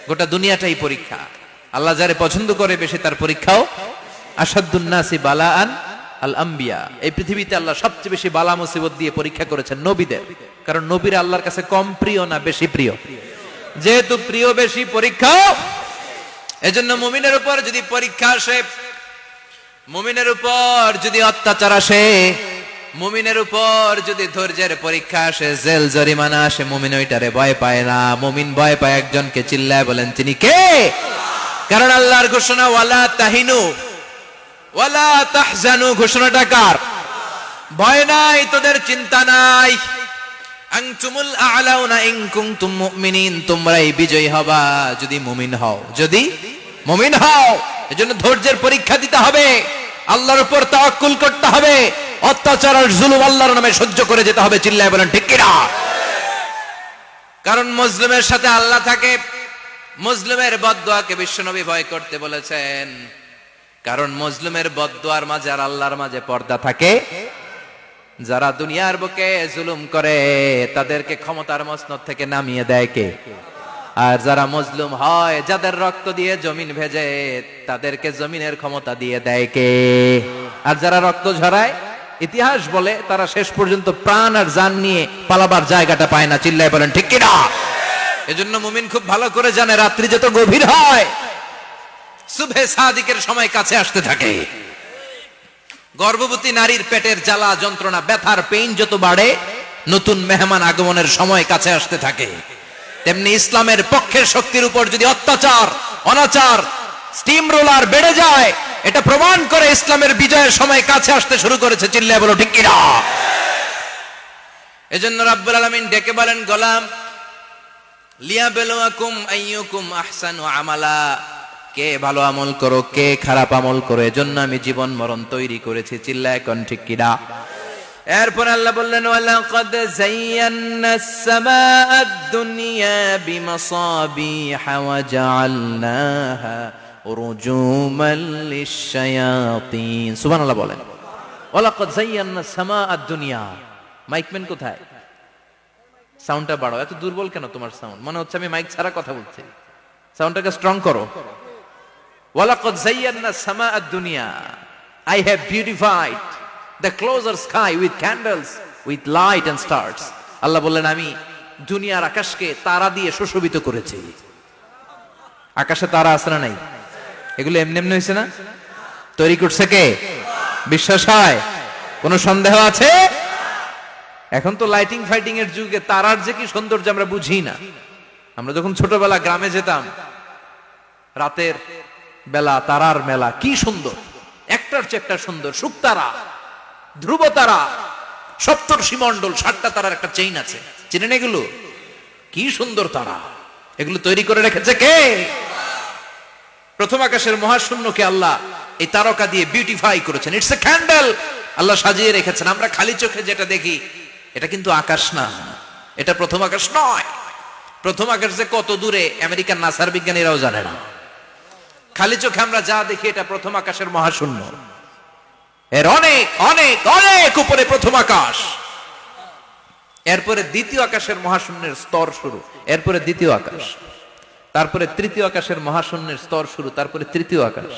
গোটা দুনিয়াটাই পরীক্ষা। আল্লাহ যারে পছন্দ করে বেশি তার পরীক্ষাও। আসাদুন নাসি বালাআন আল আম্বিয়া, এই পৃথিবীতে আল্লাহ সবচেয়ে বেশি বালা মুসিবত দিয়ে পরীক্ষা করেছেন নবীদের। কারণ নবীরা আল্লাহর কাছে কম প্রিয় না বেশি প্রিয়? যেহেতু প্রিয় বেশি, পরীক্ষা। এজন্য মুমিনের উপর যদি পরীক্ষা আসে, মুমিনের উপর যদি অত্যাচার আসে, মুমিনের উপর যদি ধৈর্যের পরীক্ষা আসে, জেল জরিমানা আসে, মুমিন ওইটারে ভয় পায় না। মুমিন ভয় পায় একজনকে, চিল্লায় বলেন তিনি কে? কারণ আল্লাহর ঘোষণা ওয়ালা তাহিনু ওয়ালা তাহজানু, ঘোষণাটা কার? ভয় নাই, তোদের চিন্তা নাই। আনতুমুল আ'লাউনা ইন কুনতুম মুমিনিন, তোমরাই বিজয়ী হবা যদি মুমিন হও, যদি মুমিন হও। এজন্য ধৈর্যের পরীক্ষা দিতে হবে, আল্লাহর উপর তাওয়াক্কুল করতে হবে, অত্যাচার আর জুলুম আল্লাহর নামে সহ্য করে যেতে হবে। চিল্লায় বলেন ঠিক কি না? কারণ মুসলিমের সাথে আল্লাহ থাকে। মুসলিমের বদদুয়াকে বিশ্বনবী ভয় করতে বলেছেন, কারণ মুসলিমের বদদুয়ার মাঝে আর আল্লাহর মাঝে পর্দা থাকে। যারা দুনিয়ার বুকে জুলুম করে তাদেরকে ক্ষমতার মসনদ থেকে নামিয়ে দেয় কে? আর যারা মজলুম হয়, যাদের রক্ত দিয়ে জমিন ভেজে, তাদেরকে জমিনের ক্ষমতা দিয়ে দেয় কে? আর যারা রক্ত ঝরায়, ইতিহাস বলে তারা শেষ পর্যন্ত প্রাণ আর জান নিয়ে পালাবার জায়গাটা পায় না। চিল্লায় বলেন ঠিক কি না? এজন্য মুমিন খুব ভালো করে জানে, রাত্রি যত গভীর হয়, সুবহে সাদিকের সময় কাছে আসতে থাকে। গর্ভবতী নারীর পেটের জ্বালা যন্ত্রণা, ব্যথার পেইন যত বাড়ে, নতুন মেহমান আগমনের সময় কাছে আসতে থাকে। তেমনি ইসলামের পক্ষের শক্তির উপর যদি অত্যাচার, অনাচার, স্টিম রোলার বেড়ে যায়, এটা প্রমাণ করে ইসলামের বিজয়ের সময় কাছে আসতে শুরু করেছে। চিল্লায় বলো ঠিক কিনা? এজন্য রাব্বুল আলামিন ডেকে বলেন, গোলাম লিয়াবলুয়াকুম আইয়ুকুম আহসানু আমালা, কে ভালো আমল করো, কে খারাপ আমল করো, এজন্য আমি জীবন মরণ তৈরি করেছি। চিল্লায় কোন ঠিক কিনা? এরপর আল্লাহ বললেন, ওয়ালাকাদ যায়্যানাস সামাআদ দুনিয়া বিমাসাবিহা ওয়া জাআলনাহা রুজুমান লিশ-শায়াতিন। সুবহানাল্লাহ বলেন। ওয়ালাকাদ যায়্যানাস সামাআদ দুনিয়া। মাইকম্যান কোথায়? সাউন্ডটা বাড়াও। এত দুর্বল কেন তোমার সাউন্ড? মনে হচ্ছে আমি মাইক ছাড়া কথা বলছি। সাউন্ডটাকে স্ট্রং করো। ওয়ালাকাদ যায়্যানাস সামাআদ দুনিয়া, I have beautified the closer sky with candles, with light and stars. আল্লাহ বললেন, আমি দুনিয়ার আকাশকে তারা দিয়ে সুশোভিত করেছি। আকাশে তারা আছে না নাই? এগুলো এমনি এমনি হয়েছে না? তৈরি করছে কে? বিশ্বাস হয়? কোনো সন্দেহ আছে? এখন তো লাইটিং ফাইটিং এর যুগে তারার যে কি সৌন্দর্য আমরা বুঝি না। আমরা যখন ছোটবেলা গ্রামে যেতাম, রাতের বেলা তারার মেলা, কি সুন্দর, একটার চেয়ে একটা সুন্দর। শুকতারা, ধ্রুব তারা, সপ্তর্ষি মণ্ডল, 7টা তারার একটা চেইন আছে, চিনেন এগুলো? কি সুন্দর তারা! এগুলো তৈরি করে রেখেছে কে? প্রথম আকাশের মহাশূন্যকে আল্লাহ এই তারকা দিয়ে বিউটিফাই করেছেন। ইটস এ ক্যান্ডেল, আল্লাহ সাজিয়ে রেখেছেন। আমরা খালি চোখে যেটা দেখি, এটা কিন্তু আকাশ না, এটা প্রথম আকাশ নয়। প্রথম আকাশ যে কত দূরে আমেরিকার নাসার বিজ্ঞানীরাও জানে না। খালি চোখে আমরা যা দেখি, এটা প্রথম আকাশের মহাশূন্য। এর অনেক অনেক অনেক উপরে প্রথম আকাশ। এরপরে দ্বিতীয় আকাশের মহাশূন্যের স্তর শুরু, এরপরে দ্বিতীয় আকাশ, তারপরে তৃতীয় আকাশের মহাশূন্যের স্তর শুরু, তারপরে তৃতীয় আকাশ।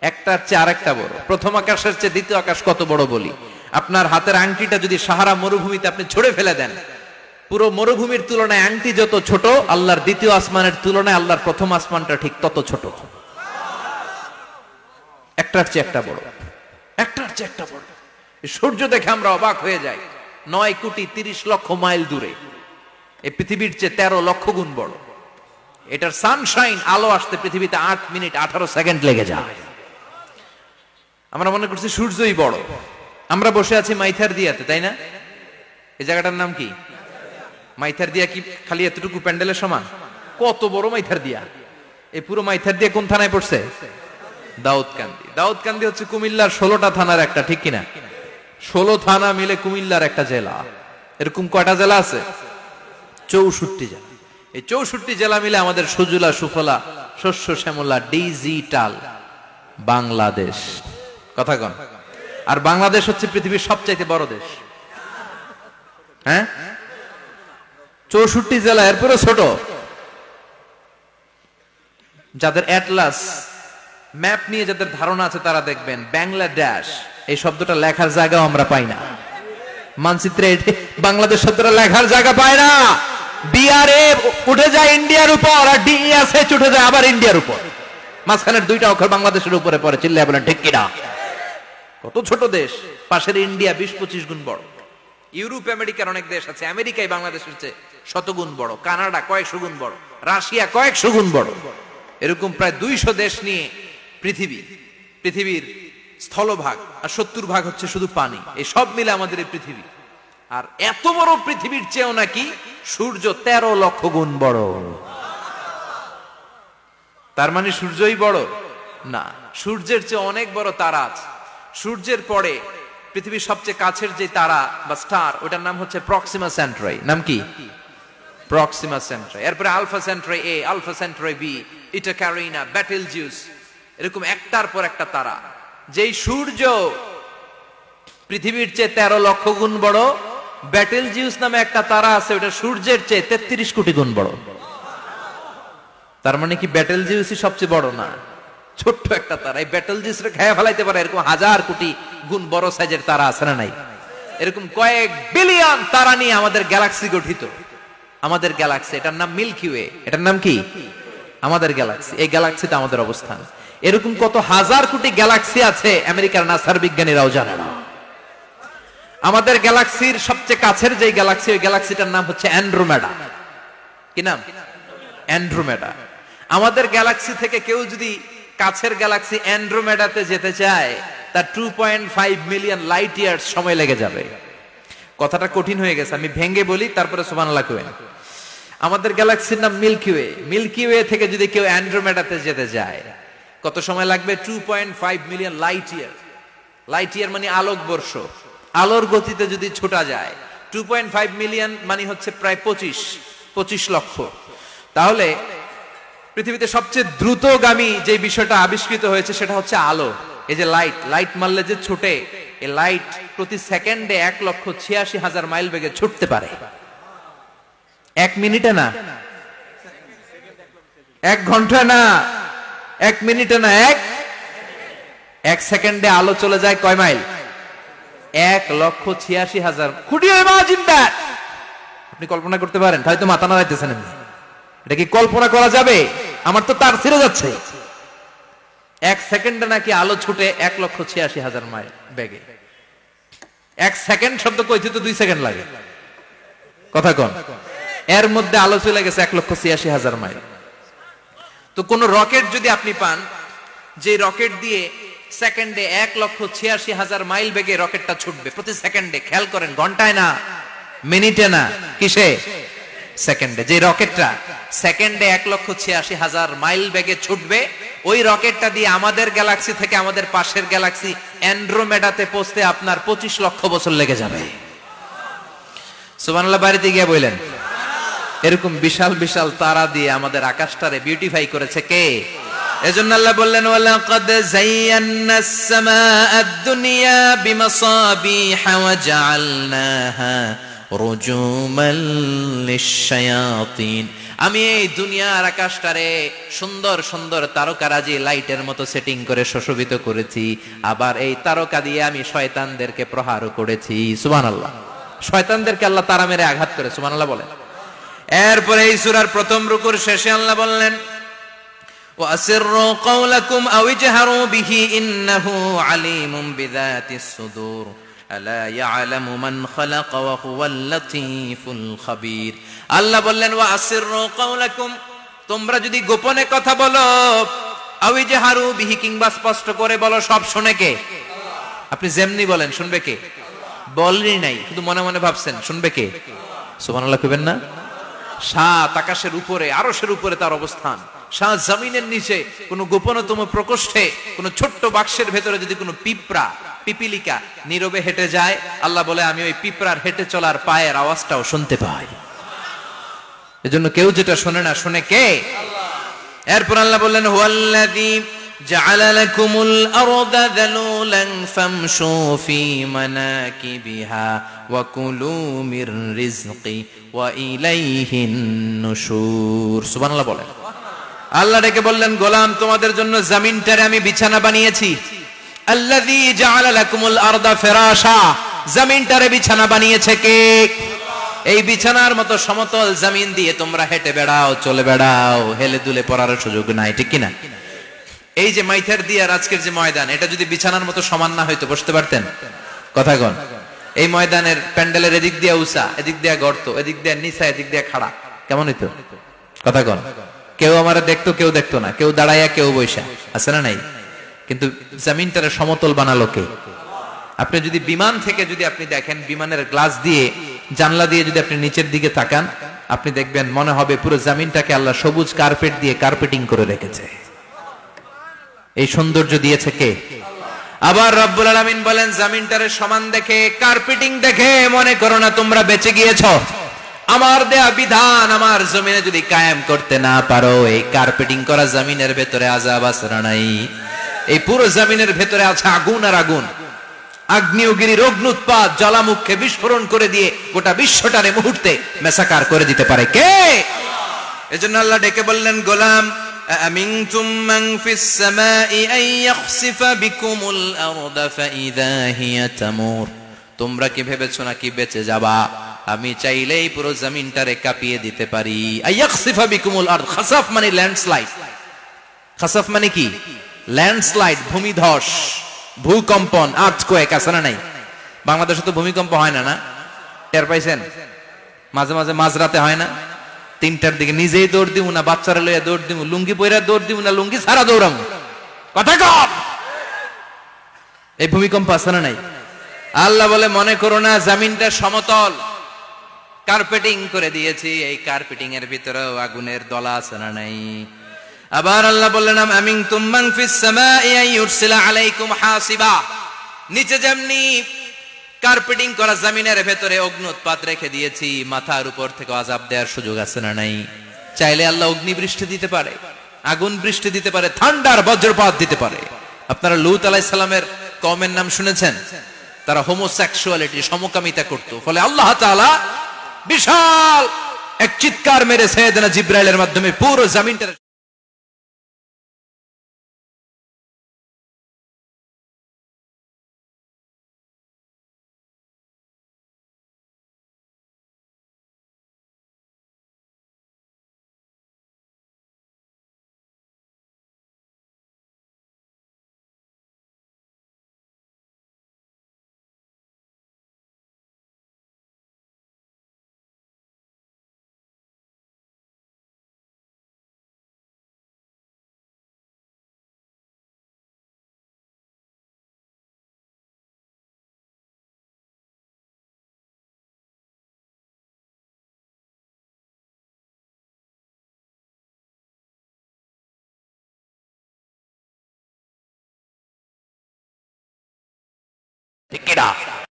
একটার চেয়ে আরেকটা বড়। প্রথম আকাশের চেয়ে দ্বিতীয় আকাশ কত বড় বলি, আপনার হাতের আংটিটা যদি সাহারা মরুভূমিতে আপনি ছুঁড়ে ফেলে দেন, পুরো মরুভূমির তুলনায় আংটি যত ছোট, আল্লাহর দ্বিতীয় আসমানের তুলনায় আল্লাহর প্রথম আসমানটা ঠিক তত ছোট। একটার চেয়ে একটা বড়, একটার চেয়ে একটা বড়। সূর্য দেখে আমরা অবাক হয়ে যাই, 9,30,00,000 মাইল দূরে। এই পৃথিবীর চেয়ে 13 লক্ষ গুণ বড়। এটার সানশাইন, আলো আসতে পৃথিবীতে 8 মিনিট 18 সেকেন্ড লেগে যায়। আমরা মনে করছি সূর্যই বড়। আমরা বসে আছি মাইথার দিয়াতে, তাই না? এই জায়গাটার নাম কি? মাইথার দিয়া। কি খালি এতটুকু প্যান্ডেলের সমান? কত বড় মাইথার দিয়া! এই পুরো মাইথার দিয়া কোন থানায় পড়ছে? দাউদকান্দি। দাউদকান্দি হচ্ছে কুমিল্লার 16টা থানার একটা, ঠিক কিনা? 16 থানা মিলে কুমিল্লার একটা জেলা। এরকম কয়টা জেলা আছে? 64 জেলা। এই 64 জেলা মিলে আমাদের সুজলা সুফলা শস্য শ্যামলা ডিজিটাল বাংলাদেশ। কথা কন। আর বাংলাদেশ হচ্ছে পৃথিবীর সবচাইতে বড় দেশ। হ্যাঁ, 64 জেলা, এরপরে ছোট। যাদের অ্যাটলাস ম্যাপ নিয়ে যাদের ধারণা আছে তারা দেখবেন বাংলাদেশ এই শব্দটা লেখার জায়গাও আমরা পাই না। মানচিত্রে বাংলাদেশ শব্দটা লেখার জায়গা পায় না। বিআরএ উঠে যায় ইন্ডিয়ার উপর, আর ডিএসএচ উঠে যায় আবার ইন্ডিয়ার উপর। মাঝখানের দুইটা অক্ষর বাংলাদেশের উপরে পড়ে। চিল্লায় বলেন ঠিক কিনা? কত ছোট দেশ, পাশের ইন্ডিয়া 20-25 গুণ বড়। ইউরোপ আমেরিকার অনেক দেশ আছে, আমেরিকায় বাংলাদেশের চেয়ে শতগুণ বড়, কানাডা কয়েকশো গুণ বড়, রাশিয়া কয়েকশো গুণ বড়। এরকম প্রায় 200 দেশ নিয়ে পৃথিবীর স্থলভাগ, আর 70% হচ্ছে শুধু পানি। এই সব মিলে আমাদের এই পৃথিবী। আর এত বড় পৃথিবীর চেয়েও নাকি সূর্য 13 লক্ষ গুণ বড়। তার মানে সূর্যই বড় না, সূর্যের চেয়ে অনেক বড় তারা আছে। সূর্যের পরে পৃথিবীর সবচেয়ে কাছের যে তারা বা স্টার, ওটার নাম হচ্ছে প্রক্সিমা সেন্ট্রাই। নাম কি? প্রক্সিমা সেন্ট্রাই। এরপরে আলফা সেন্ট্রাই এ, আলফা সেন্ট্রাই বি, ইটা ক্যারিনা, বেটেলজিউস, এরকম একটার পর একটা তারা। যেই সূর্য পৃথিবীর চেয়ে 13 লক্ষ গুণ বড়, বেটেলজিউস নামে একটা তারা আছে, ওটা সূর্যের চেয়ে 33 কোটি গুণ বড়। তার মানে কি বেটেলজিউসই সবচেয়ে বড় না? ছোট্ট একটা তারা। এই বেটেলজিউসরে খেয়ে ফেলাইতে পারে এরকম 1000 কোটি গুণ বড় সাইজের তারা আছে না নাই? এরকম কয়েক বিলিয়ন তারা নিয়ে আমাদের গ্যালাক্সি গঠিত। আমাদের গ্যালাক্সি, এটার নাম মিল্কি ওয়ে। এটার নাম কি? আমাদের গ্যালাক্সি। এই গ্যালাক্সিতে আমাদের অবস্থান। এরকম কত হাজার কোটি গ্যালাক্সি আছে আমেরিকার নাসার বিজ্ঞানীরাও জানে না। আমাদের গ্যালাক্সির সবচেয়ে কাছের যে গ্যালাক্সি, ওই গ্যালাক্সিটার নাম হচ্ছে অ্যান্ড্রোমেডা। কি নাম? অ্যান্ড্রোমেডা। আমাদের গ্যালাক্সি থেকে কেউ যদি কাছের গ্যালাক্সি অ্যান্ড্রোমেডাতে যেতে চায়, তার 2.5 মিলিয়ন লাইট ইয়ার্স সময় লেগে যাবে। কথাটা কঠিন হয়ে গেছে, আমি ভেঙে বলি, তারপরে সুবহানাল্লাহ কইবেন। আমাদের গ্যালাক্সির নাম মিল্কি ওয়ে। মিল্কি ওয়ে থেকে যদি কেউ অ্যান্ড্রোমেডাতে যেতে যায়, কত সময় লাগবে? 2.5 million light year. Light year মানে আলোক বর্ষ। আলোর গতিতে যদি ছোটা যায়, 2.5 মিলিয়ন মানে হচ্ছে প্রায় 25 লক্ষ। তাহলে পৃথিবীতে সবচেয়ে দ্রুতগামী যে বিষয়টা আবিষ্কৃত হয়েছে সেটা হচ্ছে আলো। এই যে লাইট মারলে যে ছুটে, এই লাইট প্রতি সেকেন্ডে 1,86,000 মাইল বেগে ছুটতে পারে। 1 মিনিটে না, 1 ঘন্টা না, 1 মিনিটে না, 1 সেকেন্ডে আলো চলে যায় কয় mile? 1,86,000। Could you imagine that? আপনি কল্পনা করতে পারেন? হয়তো মাথা নাড়াইতেছেন। এটা কি কল্পনা করা যাবে? আমার তো তার ছিঁড়ে যাচ্ছে। 1 সেকেন্ডে নাকি আলো ছুটে 1,86,000 মাইল বেগে। 1 সেকেন্ড শব্দ কইতে তো 2 সেকেন্ড লাগে। কথা কোন? এর মধ্যে আলো চলে গেছে 1,86,000 মাইল। তো কোন রকেট যদি আপনি পান, যে রকেট দিয়ে সেকেন্ডে 1,86,000 মাইল বেগে রকেটটা ছুটবে প্রতি সেকেন্ডে, খেয়াল করেন, ঘন্টায় না, মিনিটে না, কিসে? সেকেন্ডে। যে রকেটটা সেকেন্ডে 1,86,000 মাইল বেগে ছুটবে, ওই রকেটটা দিয়ে আমাদের গ্যালাক্সি থেকে আমাদের পাশের গ্যালাক্সি অ্যান্ড্রোমেডাতে পৌঁছতে আপনার 25 লক্ষ বছর লেগে যাবে। সুবহানাল্লাহ বাড়িতে গিয়ে বললেন। এরকম বিশাল বিশাল তারা দিয়ে আমাদের আকাশটারে বিউটিফাই করেছে কে? এজন্য আল্লাহ বললেন, ওয়ালাকাদ যায়্যানাস সামাআদ দুনিয়া বিমাসাবিহা ওয়া জাআলনাহা রুজুমান লিশ-শায়াতিন। আমি এই দুনিয়ার আকাশটারে সুন্দর সুন্দর তারকারাজি লাইটের মতো সেটিং করে সুশোভিত করেছি। আবার এই তারকা দিয়ে আমি শয়তানদেরকে প্রহারও করেছি। সুবহানাল্লাহ। শয়তানদেরকে আল্লাহ তারা মেরে আঘাত করে। সুবহানাল্লাহ বলেন। এরপরে এই সূরার প্রথম রুকুর শেষে আল্লাহ বললেন, ওয়াসিররু কাওলাকুম আও ইজহারু বিহি ইন্নাহু আলিমুম বিযাতিস সুদূর আলা ইয়ালামু মান খালাকা ওয়া হুয়াল লাতীফুল খাবীর। আল্লাহ বললেন, ওয়াসিররু কাওলাকুম, তোমরা যদি গোপনে কথা বলো, আও ইজহারু বিহি, কিংবা স্পষ্ট করে বলো, সব শুনে কে? আপনি যেমনি বলেন শুনবে কে? বলেনই নাই, শুধু মনে মনে ভাবছেন, শুনবে কে? সুবহানাল্লাহ কইবেন না? সাত আকাশের উপরে, আরশের উপরে তার অবস্থান, সাত জমিনের নিচে কোন গোপনতম প্রকোষ্ঠে, কোন ছোট্ট বাক্সের ভেতরে যদি কোনো পিপিলিকা নীরবে হেঁটে যায়, আল্লাহ বলে আমি ওই পিঁপড়ার হেঁটে চলার পায়ের আওয়াজটাও শুনতে পাই। এজন্য কেউ যেটা শোনে না, শুনে কে? এরপর আল্লাহ বললেন, হুয়াল্লাযী জাআলা লাকুমুল আরদা যালুলান ফামশু ফি মানাকিবিহা ওয়া কুলু মির রিজকি ওয়া ইলাইহিন নুশুর। সুবহানাল্লাহ বলেন। আল্লাহ ডেকে বললেন, গোলাম তোমাদের জন্য জমিনটারে আমি বিছানা বানিয়েছি। আল্লাযী জাআলা লাকুমুল আরদা ফিরাশা, জমিনটারে বিছানা বানিয়েছে কে? এই বিছানার মতো সমতল জমিন দিয়ে তোমরা হেঁটে বেড়াও, চলে বেড়াও, হেলে দুলে পড়ার সুযোগ নাই, ঠিক কিনা? এই যে মাইথার দিয়ে আর আজকের যে ময়দান, এটা যদি বিছানার মতো সমান না হয়তো বসতে পারতেন? কথা কন। এই ময়দানের প্যান্ডেলের এদিক দিয়ে উঁচা, এদিক দিয়ে গর্ত, এদিক দিয়ে নিচা, এদিক দিয়ে খাড়া, কেমন হইতো? কথা কন। কেউ আমারে দেখতো, কেউ দেখতো না, কেউ দাঁড়াইয়া, কেউ বৈশা, আছে না নাই? কিন্তু জমিনটারে সমতল বানালো কে? আপনি যদি বিমান থেকে যদি আপনি দেখেন, বিমানের গ্লাস দিয়ে, জানলা দিয়ে যদি আপনি নিচের দিকে তাকান, আপনি দেখবেন মনে হবে পুরো জমিনটাকে আল্লাহ সবুজ কার্পেট দিয়ে কার্পেটিং করে রেখেছে। এই সৌন্দর্য দিয়েছে কে? আবার রব্বুল আলামিন বলেন, জমিনটারে সমান দেখে, কার্পেটিং দেখে মনে করো না তোমরা বেঁচে গিয়েছো। আমার দেয়া বিধান আমার জমিনে যদি কায়েম করতে না পারো, এই কার্পেটিং করা জমিনের ভেতরে আযাব আছে না নাই? এই পুরো জমিনের ভেতরে আছে আগুন আর আগুন। আগ্নেয়গিরির অগ্নুৎপাত জ্বালামুখে বিস্ফোরণ করে দিয়ে গোটা বিশ্বটারে মুহূর্তে মেসাকার করে দিতে পারে কে? এজন্য আল্লাহ ডেকে বললেন, গোলাম আমিনতুম মান ফিস সামাই আন ইয়াখসিফা বিকুমুল আরদা ফাইযা হিয়া তামুর, তোমরা কি ভেবেছো নাকি বেঁচে যাবা? আমি চাইলেই পুরো জমিনটারে কাঁপিয়ে দিতে পারি। আইয়াখসিফা বিকুমুল আরদ, খাসাফ মানে ল্যান্ডস্লাইড। খাসাফ মানে কি? ল্যান্ডস্লাইড, ভূমিধস, ভূকম্পন, আর্থকোয়েক, আছে না নাই? বাংলাদেশে তো ভূমিকম্প হয় না, না? টের পাইছেন? মাঝে মাঝে মাঝরাতে হয় না? 3টার দিকে নিজেই দৌড় দিব না বাচ্চারা লইয়া দৌড় দিব, লুঙ্গি পইরা দৌড় দিব না লুঙ্গি ছাড়া দৌড়াম, কথা কম। এই ভূমিকম্প আছে না নাই? আল্লাহ বলে, মনে করো না জমিনটা সমতল, কার্পেটিং করে দিয়েছি, এই কার্পেটিং এর ভিতরেও আগুনের দলা আছে না নাই? আবার আল্লাহ বললেন, আমিনতুম মান ফিস সামাই আন ইউরসিলা আলাইকুম হাসিবা, নিচে যেমনি কার্পেটিং করা জমিনের ভেতরে অগ্নুৎপাত রেখে দিয়েছি, মাথার উপর থেকে আযাব দেওয়ার সুযোগ আছে না নাই? চাইলে আল্লাহ অগ্নি বৃষ্টি দিতে পারে, আগুন বৃষ্টি দিতে পারে, ঠান্ডার বজ্রপাত দিতে পারে। আপনারা লূত আলাইহিস সালামের কওমের নাম শুনেছেন? তারা হোমোসেক্সুয়ালিটি, সমকামিতা করত। ফলে আল্লাহ তাআলা বিশাল এক চিৎকার মেরে সাইয়েদনা জিবরাইলের মাধ্যমে পুরো জমিনটা ঠিক কিনা?